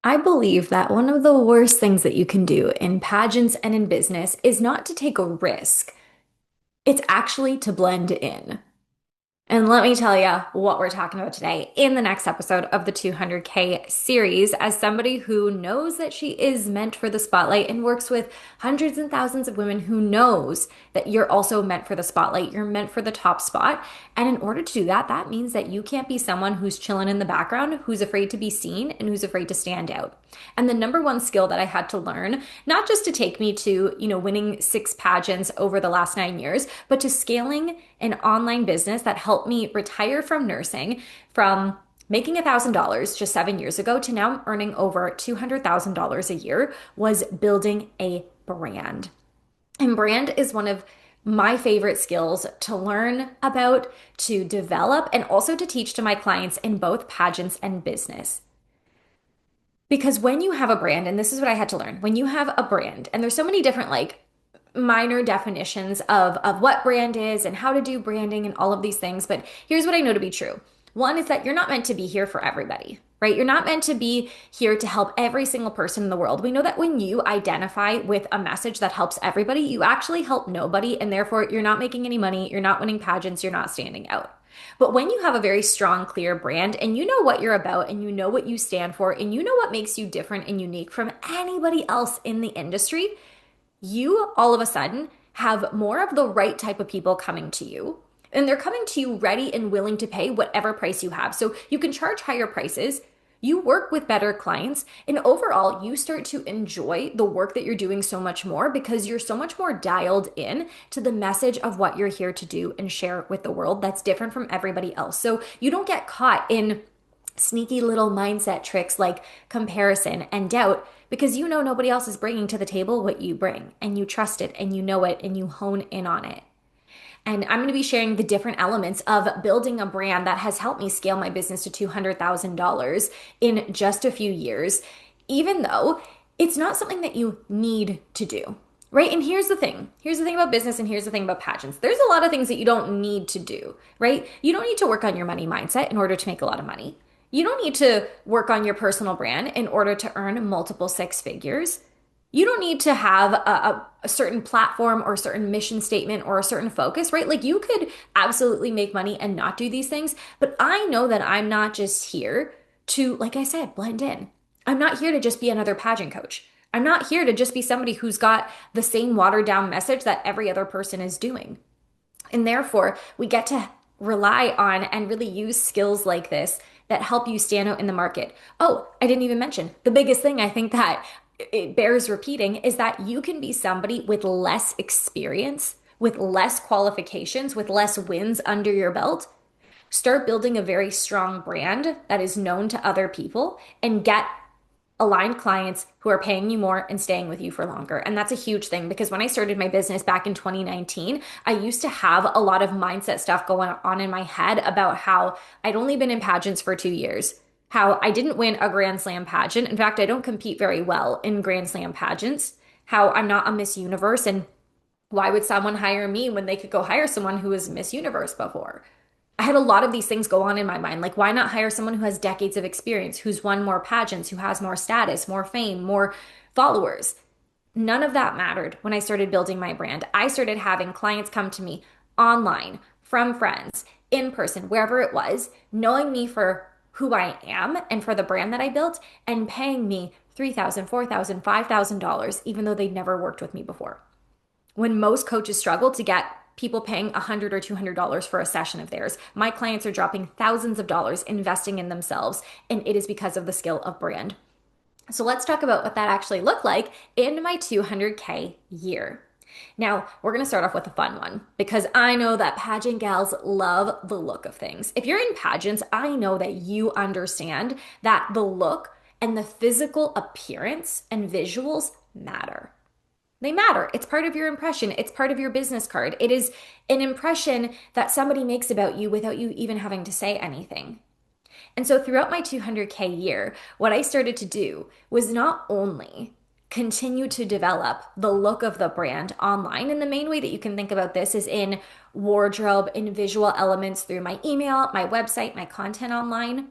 I believe that one of the worst things that you can do in pageants and in business is not to take a risk. It's actually to blend in. And let me tell you what we're talking about today in the next episode of the 200K series. As somebody who knows that she is meant for the spotlight and works with hundreds and thousands of women, who knows that you're also meant for the spotlight, you're meant for the top spot. And in order to do that, that means that you can't be someone who's chilling in the background, who's afraid to be seen, and who's afraid to stand out. And the number one skill that I had to learn, not just to take me to, winning 6 pageants over the last 9 years, but to scaling an online business that helped me retire from nursing, from making $1,000 just 7 years ago to now earning over $200,000 a year, was building a brand. And brand is one of my favorite skills to learn about, to develop, and also to teach to my clients in both pageants and business. Because when you have a brand, and this is what I had to learn, when you have a brand, and there's so many different minor definitions of what brand is and how to do branding and all of these things, but here's what I know to be true. One is that you're not meant to be here for everybody, right? You're not meant to be here to help every single person in the world. We know that when you identify with a message that helps everybody, you actually help nobody, and therefore you're not making any money, you're not winning pageants, you're not standing out. But when you have a very strong, clear brand and you know what you're about and you know what you stand for and you know what makes you different and unique from anybody else in the industry, you all of a sudden have more of the right type of people coming to you. And they're coming to you ready and willing to pay whatever price you have. So you can charge higher prices. You work with better clients, and overall, you start to enjoy the work that you're doing so much more because you're so much more dialed in to the message of what you're here to do and share with the world that's different from everybody else. So you don't get caught in sneaky little mindset tricks like comparison and doubt because you know nobody else is bringing to the table what you bring, and you trust it and you know it and you hone in on it. And I'm going to be sharing the different elements of building a brand that has helped me scale my business to $200,000 in just a few years, even though it's not something that you need to do. Right. And here's the thing. Here's the thing about business, and here's the thing about pageants. There's a lot of things that you don't need to do, right? You don't need to work on your money mindset in order to make a lot of money. You don't need to work on your personal brand in order to earn multiple 6 figures. You don't need to have a certain platform or a certain mission statement or a certain focus, right? Like you could absolutely make money and not do these things. But I know that I'm not just here to, like I said, blend in. I'm not here to just be another pageant coach. I'm not here to just be somebody who's got the same watered down message that every other person is doing. And therefore, we get to rely on and really use skills like this that help you stand out in the market. Oh, I didn't even mention the biggest thing I think that it bears repeating is that you can be somebody with less experience, with less qualifications, with less wins under your belt. Start building a very strong brand that is known to other people and get aligned clients who are paying you more and staying with you for longer. And that's a huge thing because when I started my business back in 2019, I used to have a lot of mindset stuff going on in my head about how I'd only been in pageants for 2 years, how I didn't win a Grand Slam pageant. In fact, I don't compete very well in Grand Slam pageants, how I'm not a Miss Universe, and why would someone hire me when they could go hire someone who was Miss Universe before? I had a lot of these things go on in my mind. Like, why not hire someone who has decades of experience, who's won more pageants, who has more status, more fame, more followers? None of that mattered when I started building my brand. I started having clients come to me online, from friends, in person, wherever it was, knowing me for who I am and for the brand that I built, and paying me $3,000, $4,000, $5,000, even though they'd never worked with me before. When most coaches struggle to get people paying $100 or $200 for a session of theirs, my clients are dropping thousands of dollars investing in themselves, and it is because of the skill of brand. So let's talk about what that actually looked like in my 200K year. Now, we're going to start off with a fun one because I know that pageant gals love the look of things. If you're in pageants, I know that you understand that the look and the physical appearance and visuals matter. They matter. It's part of your impression. It's part of your business card. It is an impression that somebody makes about you without you even having to say anything. And so throughout my 200K year, what I started to do was not only continue to develop the look of the brand online. And the main way that you can think about this is in wardrobe, in visual elements through my email, my website, my content online.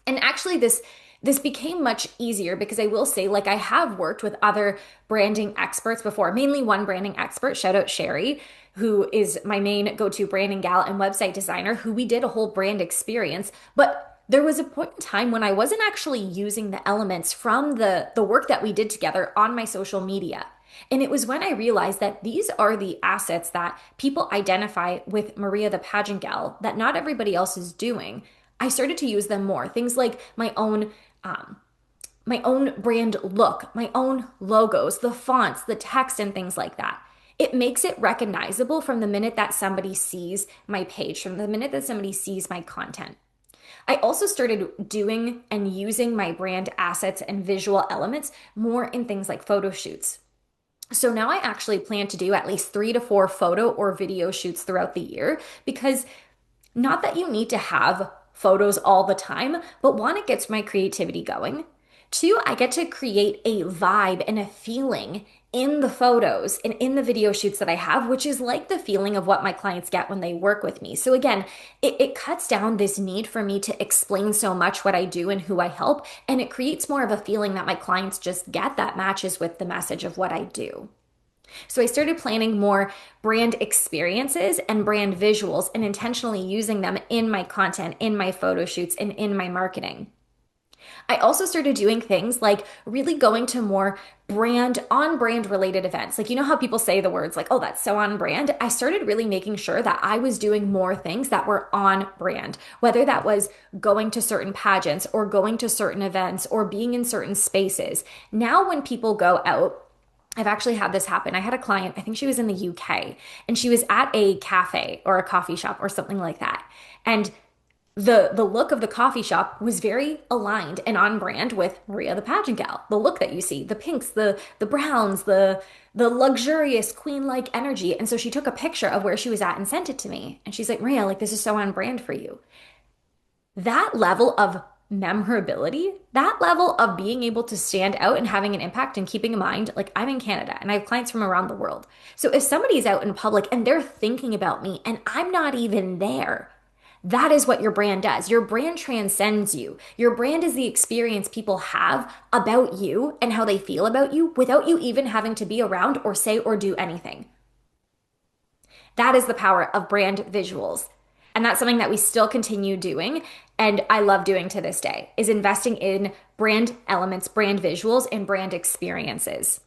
And actually, this This became much easier because I will say, like, I have worked with other branding experts before, mainly one branding expert, shout out Sherry, who is my main go-to branding gal and website designer, who we did a whole brand experience. But there was a point in time when I wasn't actually using the elements from the work that we did together on my social media. And it was when I realized that these are the assets that people identify with Maria the pageant gal that not everybody else is doing. I started to use them more. Things like um, my own brand look, my own logos, the fonts, the text, and things like that. It makes it recognizable from the minute that somebody sees my page, from the minute that somebody sees my content. I also started doing and using my brand assets and visual elements more in things like photo shoots. So now I actually plan to do at least 3 to 4 photo or video shoots throughout the year because not that you need to have photos all the time, but one, it gets my creativity going. Two, I get to create a vibe and a feeling in the photos and in the video shoots that I have, which is like the feeling of what my clients get when they work with me. So again, it cuts down this need for me to explain so much what I do and who I help, and it creates more of a feeling that my clients just get that matches with the message of what I do. So I started planning more brand experiences and brand visuals and intentionally using them in my content, in my photo shoots, and in my marketing. I also started doing things like really going to more on brand related events. Like, you know how people say the words like, oh, that's so on brand? I started really making sure that I was doing more things that were on brand, whether that was going to certain pageants or going to certain events or being in certain spaces. Now, when people go out, I've actually had this happen. I had a client, I think she was in the UK, and she was at a cafe or a coffee shop or something like that. And the look of the coffee shop was very aligned and on brand with Maria the pageant gal. The look that you see, the pinks, the browns, the luxurious queen-like energy. And so she took a picture of where she was at and sent it to me. And she's like, Maria, like this is so on brand for you. That level of memorability, that level of being able to stand out and having an impact and keeping in mind, like I'm in Canada and I have clients from around the world. So if somebody's out in public and they're thinking about me and I'm not even there, that is what your brand does. Your brand transcends you. Your brand is the experience people have about you and how they feel about you without you even having to be around or say or do anything. That is the power of brand visuals. And that's something that we still continue doing. And I love doing to this day is investing in brand elements, brand visuals, and brand experiences.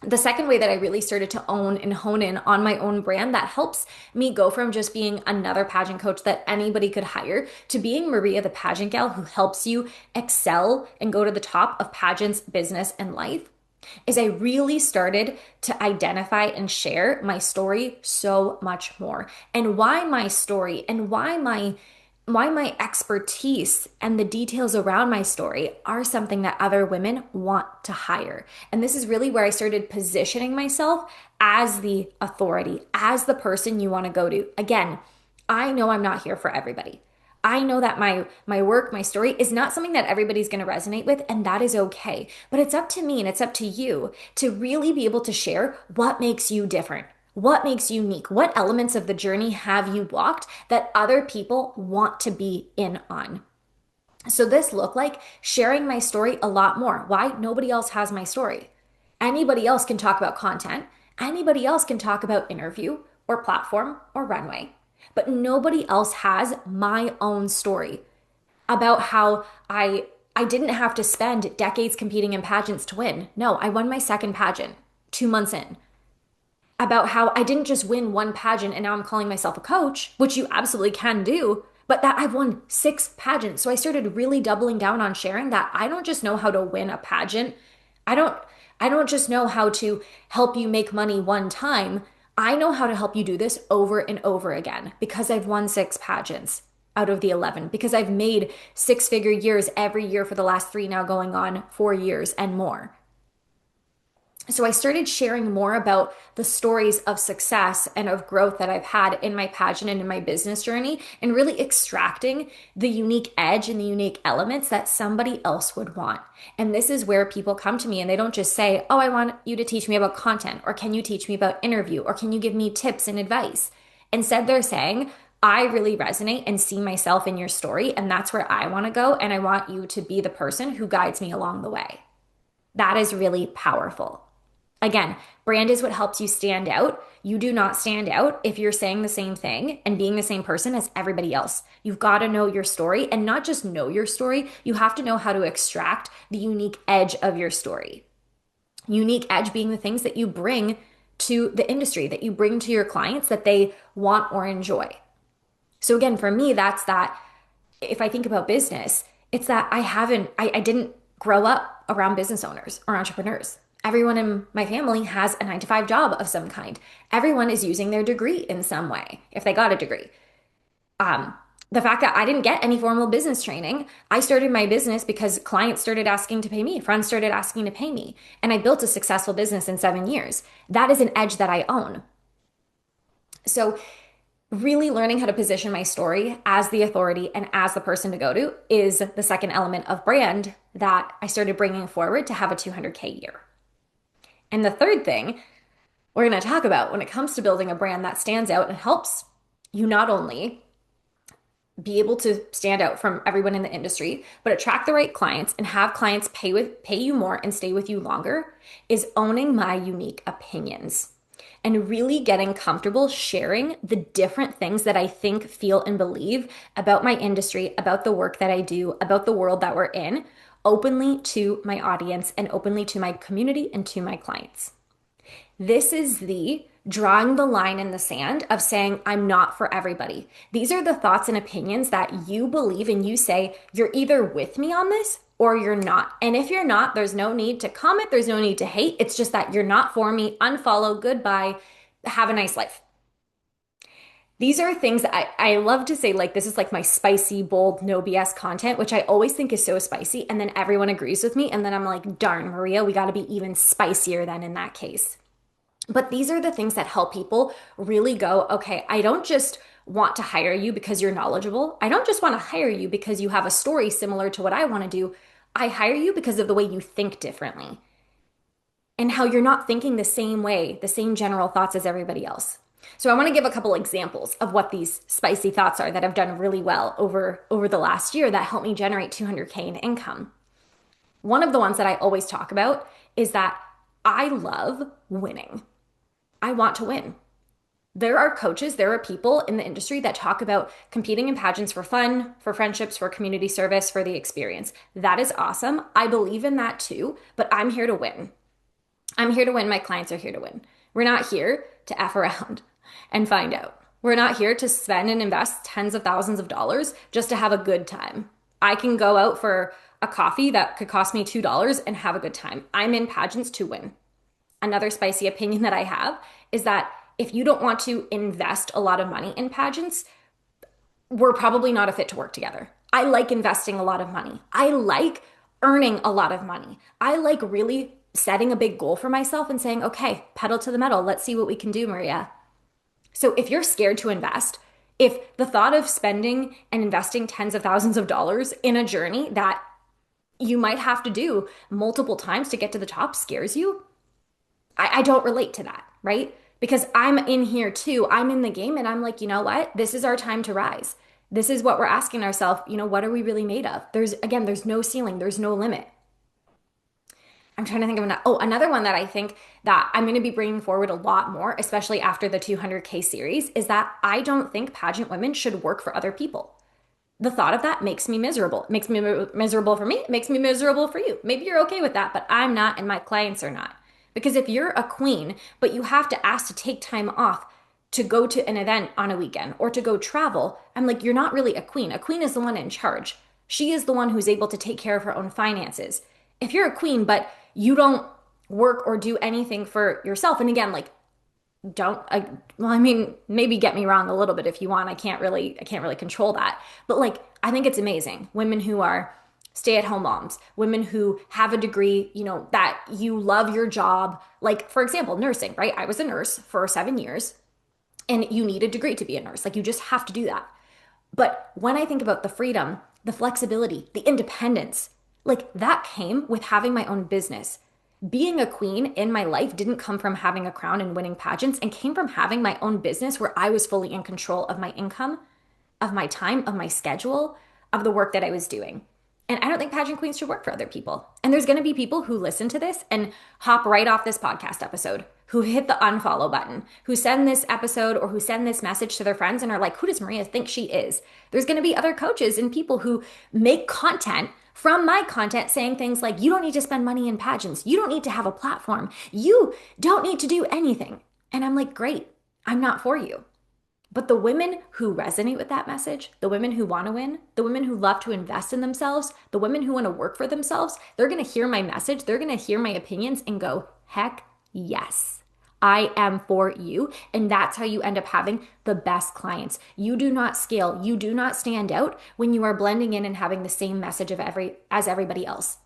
The second way that I really started to own and hone in on my own brand that helps me go from just being another pageant coach that anybody could hire to being Maria the pageant gal who helps you excel and go to the top of pageants, business, and life is I really started to identify and share my story so much more. And why my story and why my expertise and the details around my story are something that other women want to hire. And this is really where I started positioning myself as the authority, as the person you want to go to. Again, I know I'm not here for everybody. I know that my work, my story is not something that everybody's going to resonate with, and that is okay. But it's up to me and it's up to you to really be able to share what makes you different. What makes you unique? What elements of the journey have you walked that other people want to be in on? So this looked like sharing my story a lot more. Why? Nobody else has my story. Anybody else can talk about content. Anybody else can talk about interview or platform or runway. But nobody else has my own story about how I didn't have to spend decades competing in pageants to win. No, I won my second pageant 2 months in. About how I didn't just win one pageant and now I'm calling myself a coach, which you absolutely can do, but that I've won 6 pageants. So I started really doubling down on sharing that I don't just know how to win a pageant. I don't I don't just know how to help you make money one time. I know how to help you do this over and over again because I've won 6 pageants out of the 11, because I've made 6-figure years every year for the last 3, now going on 4 years and more. So I started sharing more about the stories of success and of growth that I've had in my pageant and in my business journey, and really extracting the unique edge and the unique elements that somebody else would want. And this is where people come to me and they don't just say, oh, I want you to teach me about content, or can you teach me about interview, or can you give me tips and advice? Instead, they're saying, I really resonate and see myself in your story, and that's where I want to go. And I want you to be the person who guides me along the way. That is really powerful. Again, brand is what helps you stand out. You do not stand out if you're saying the same thing and being the same person as everybody else. You've got to know your story and not just know your story, you have to know how to extract the unique edge of your story. Unique edge being the things that you bring to the industry, that you bring to your clients that they want or enjoy. So, again, for me, that's that. If I think about business, it's that I didn't grow up around business owners or entrepreneurs. Everyone in my family has a 9 to 5 job of some kind. Everyone is using their degree in some way, if they got a degree. Um, the fact that I didn't get any formal business training, I started my business because clients started asking to pay me, friends started asking to pay me, and I built a successful business in 7 years. That is an edge that I own. So, really learning how to position my story as the authority and as the person to go to is the second element of brand that I started bringing forward to have a 200K year. And the third thing we're going to talk about when it comes to building a brand that stands out and helps you not only be able to stand out from everyone in the industry, but attract the right clients and have clients pay you more and stay with you longer is owning my unique opinions and really getting comfortable sharing the different things that I think, feel, and believe about my industry, about the work that I do, about the world that we're in, openly to my audience and openly to my community and to my clients. This is the drawing the line in the sand of saying, I'm not for everybody. These are the thoughts and opinions that you believe and you say, you're either with me on this or you're not. And if you're not, there's no need to comment, there's no need to hate. It's just that you're not for me, unfollow, goodbye, have a nice life. These are things that I love to say, like, this is like my spicy, bold, no BS content, which I always think is so spicy. And then everyone agrees with me. And then I'm like, darn, Maria, we got to be even spicier than in that case. But these are the things that help people really go, okay, I don't just want to hire you because you're knowledgeable. I don't just want to hire you because you have a story similar to what I want to do. I hire you because of the way you think differently and how you're not thinking the same way, the same general thoughts as everybody else. So I want to give a couple examples of what these spicy thoughts are that have done really well over the last year that helped me generate 200K in income. One of the ones that I always talk about is that I love winning. I want to win. There are coaches, there are people in the industry that talk about competing in pageants for fun, for friendships, for community service, for the experience. That is awesome. I believe in that too, but I'm here to win. I'm here to win. My clients are here to win. We're not here to F around and find out. We're not here to spend and invest tens of thousands of dollars just to have a good time. I can go out for a coffee that could cost me $2 and have a good time. I'm in pageants to win. Another spicy opinion that I have is that if you don't want to invest a lot of money in pageants, we're probably not a fit to work together. I like investing a lot of money. I like earning a lot of money. I like really setting a big goal for myself and saying, okay, pedal to the metal. Let's see what we can do, Maria. So if you're scared to invest, if the thought of spending and investing tens of thousands of dollars in a journey that you might have to do multiple times to get to the top scares you, I don't relate to that, right? Because I'm in here too. I'm in the game and I'm like, you know what? This is our time to rise. This is what we're asking ourselves. What are we really made of? There's no ceiling. There's no limit. I'm trying to think of another one that I think that I'm going to be bringing forward a lot more, especially after the 200K series, is that I don't think pageant women should work for other people. The thought of that makes me miserable. It makes me miserable for me. It makes me miserable for you. Maybe you're okay with that, but I'm not and my clients are not. Because if you're a queen, but you have to ask to take time off to go to an event on a weekend or to go travel, I'm like, you're not really a queen. A queen is the one in charge. She is the one who's able to take care of her own finances. If you're a queen, but you don't work or do anything for yourself, and again, like, maybe get me wrong a little bit if you want. I can't really control that. But like, I think it's amazing. Women who are stay-at-home moms, women who have a degree, that you love your job. Like, for example, nursing, right? I was a nurse for 7 years and you need a degree to be a nurse. Like, you just have to do that. But when I think about the freedom, the flexibility, the independence, like that came with having my own business. Being a queen in my life didn't come from having a crown and winning pageants and came from having my own business where I was fully in control of my income, of my time, of my schedule, of the work that I was doing. And I don't think pageant queens should work for other people. And there's going to be people who listen to this and hop right off this podcast episode, who hit the unfollow button, who send this episode or who send this message to their friends and are like, who does Maria think she is? There's going to be other coaches and people who make content from my content saying things like, you don't need to spend money in pageants. You don't need to have a platform. You don't need to do anything. And I'm like, great, I'm not for you. But the women who resonate with that message, the women who want to win, the women who love to invest in themselves, the women who want to work for themselves, they're going to hear my message, they're going to hear my opinions and go, heck yes. I am for you. And that's how you end up having the best clients. You do not scale. You do not stand out when you are blending in and having the same message of as everybody else.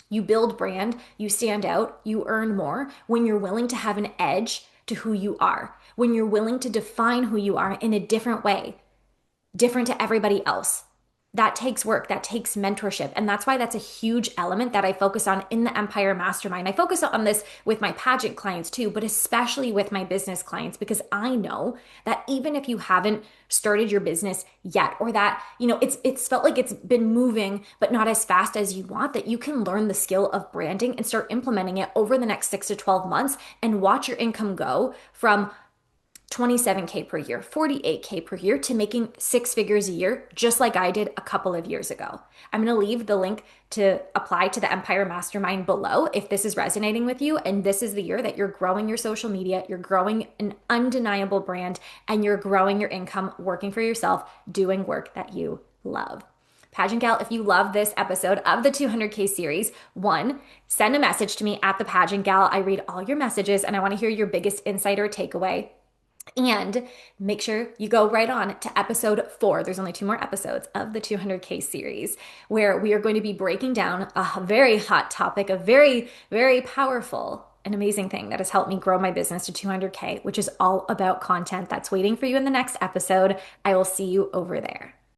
You build brand, you stand out, you earn more when you're willing to have an edge to who you are, when you're willing to define who you are in a different way, different to everybody else. That takes work, that takes mentorship. And that's why that's a huge element that I focus on in the Empire Mastermind. I focus on this with my pageant clients too, but especially with my business clients, because I know that even if you haven't started your business yet, or that, it's felt like it's been moving, but not as fast as you want, that you can learn the skill of branding and start implementing it over the next 6 to 12 months and watch your income go from 27K per year, 48K per year to making 6 figures a year, just like I did a couple of years ago. I'm going to leave the link to apply to the Empire Mastermind below if this is resonating with you. And this is the year that you're growing your social media, you're growing an undeniable brand, and you're growing your income working for yourself, doing work that you love. Pageant Gal, if you love this episode of the 200K series, one, send a message to me at the Pageant Gal. I read all your messages and I want to hear your biggest insight or takeaway. And make sure you go right on to episode 4. There's only 2 more episodes of the 200K series where we are going to be breaking down a very hot topic, a very, very powerful and amazing thing that has helped me grow my business to 200K, which is all about content. That's waiting for you in the next episode. I will see you over there.